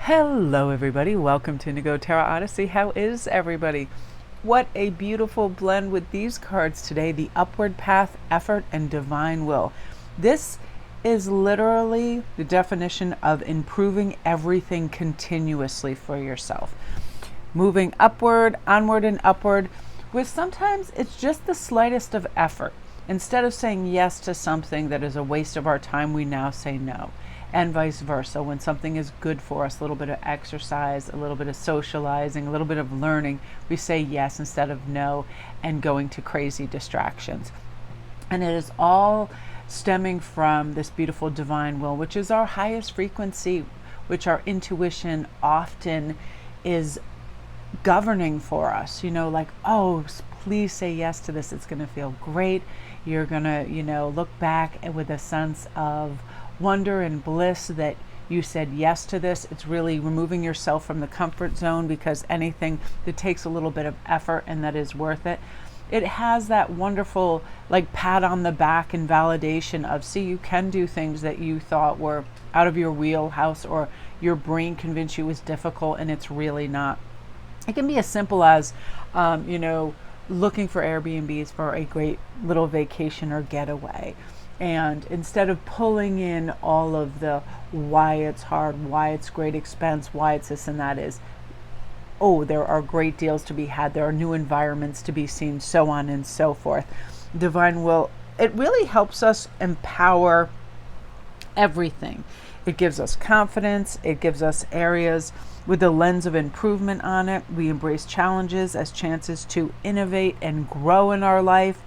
Hello, everybody. Welcome to Indigo Tarot Odyssey. How is everybody? What a beautiful blend with these cards today, the Upward Path, Effort, and Divine Will. This is literally the definition of improving everything continuously for yourself. Moving upward, onward, and upward, with sometimes it's just the slightest of effort. Instead of saying yes to something that is a waste of our time, we now say no. And vice versa. When something is good for us, a little bit of exercise, a little bit of socializing, a little bit of learning, we say yes instead of no and going to crazy distractions. And it is all stemming from this beautiful divine will, which is our highest frequency, which our intuition often is governing for us. Like, oh, please say yes to this. It's going to feel great. You're going to, look back with a sense of wonder and bliss that you said yes to this. It's really removing yourself from the comfort zone, because anything that takes a little bit of effort and that is worth it, it has that wonderful pat on the back and validation of, see, you can do things that you thought were out of your wheelhouse or your brain convinced you was difficult, and it's really not. It can be as simple as looking for Airbnbs for a great little vacation or getaway. And instead of pulling in all of the why it's hard, why it's great expense, why it's this and that, is, oh, there are great deals to be had, there are new environments to be seen, so on and so forth. Divine will, it really helps us empower everything. It gives us confidence, it gives us areas with the lens of improvement on it. We embrace challenges as chances to innovate and grow in our life.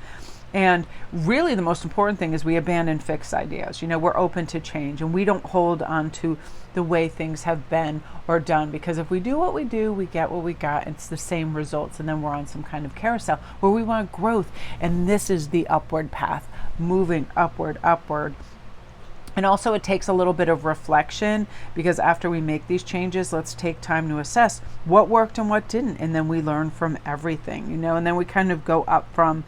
And really the most important thing is we abandon fixed ideas. We're open to change, and we don't hold on to the way things have been or done, because if we do what we do, we get what we got. It's the same results, and then we're on some kind of carousel where we want growth. And this is the upward path, moving upward. And also it takes a little bit of reflection, because after we make these changes, let's take time to assess what worked and what didn't. And then we learn from everything, and then we kind of go up from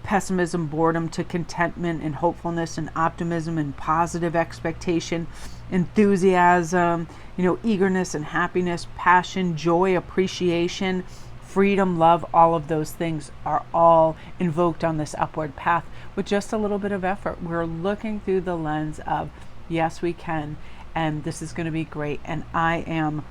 pessimism, boredom, to contentment and hopefulness and optimism and positive expectation, enthusiasm, eagerness and happiness, passion, joy, appreciation, freedom, love. All of those things are all invoked on this upward path with just a little bit of effort. We're looking through the lens of, yes, we can, and this is going to be great, and I am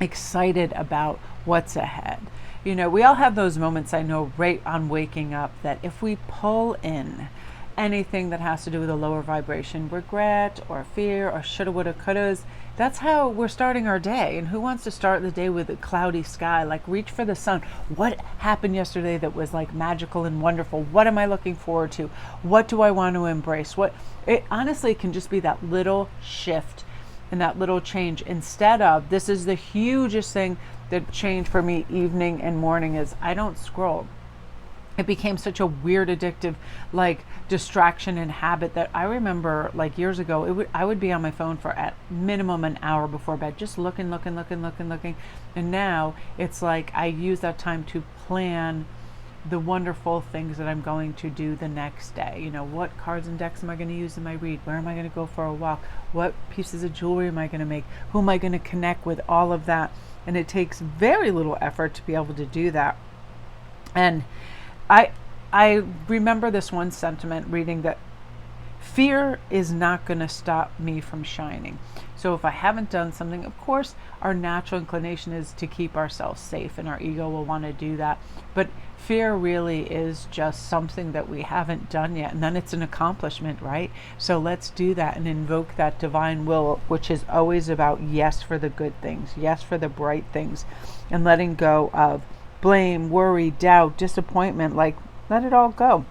excited about what's ahead. We all have those moments, I know, right on waking up, that if we pull in anything that has to do with a lower vibration, regret or fear or shoulda, woulda, couldas, that's how we're starting our day. And who wants to start the day with a cloudy sky? Reach for the sun. What happened yesterday that was magical and wonderful? What am I looking forward to? What do I want to embrace? It honestly can just be that little shift and that little change, instead of, this is the hugest thing that changed for me evening and morning, is I don't scroll. It became such a weird addictive distraction and habit that I remember years ago, I would be on my phone for at minimum an hour before bed, just looking. And now it's I use that time to plan the wonderful things that I'm going to do the next day. What cards and decks am I going to use in my read? Where am I going to go for a walk? What pieces of jewelry am I going to make? Who am I going to connect with? All of that. And it takes very little effort to be able to do that. And I remember this one sentiment reading, that fear is not going to stop me from shining. So if I haven't done something, of course, our natural inclination is to keep ourselves safe, and our ego will want to do that. But fear really is just something that we haven't done yet, and then it's an accomplishment, right? So let's do that and invoke that divine will, which is always about yes for the good things, yes for the bright things, and letting go of blame, worry, doubt, disappointment. Let it all go.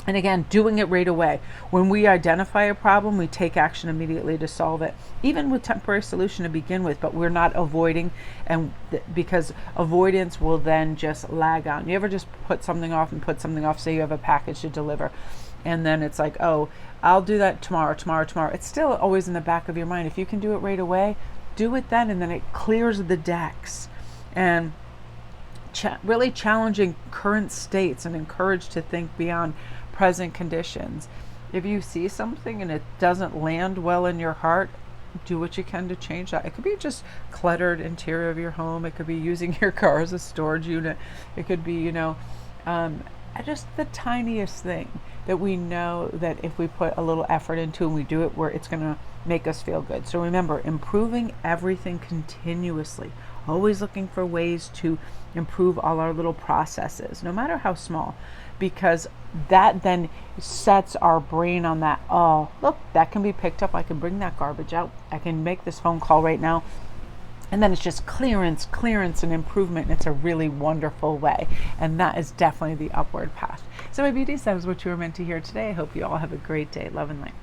And again, doing it right away. When we identify a problem, we take action immediately to solve it, even with temporary solution to begin with, but we're not avoiding, and because avoidance will then just lag on. You ever just put something off, say you have a package to deliver, and then it's oh, I'll do that tomorrow. It's still always in the back of your mind. If you can do it right away, do it then, and then it clears the decks. And really challenging current states and encouraged to think beyond present conditions. If you see something and it doesn't land well in your heart, do what you can to change that. It could be just cluttered interior of your home. It could be using your car as a storage unit. It could be, just the tiniest thing that we know that if we put a little effort into and we do it, where it's going to make us feel good. So remember, improving everything continuously, always looking for ways to improve all our little processes, no matter how small, because that then sets our brain on that, oh, look, that can be picked up. I can bring that garbage out. I can make this phone call right now. And then it's just clearance, and improvement. And it's a really wonderful way. And that is definitely the upward path. So my beauties, that was what you were meant to hear today. I hope you all have a great day. Love and light.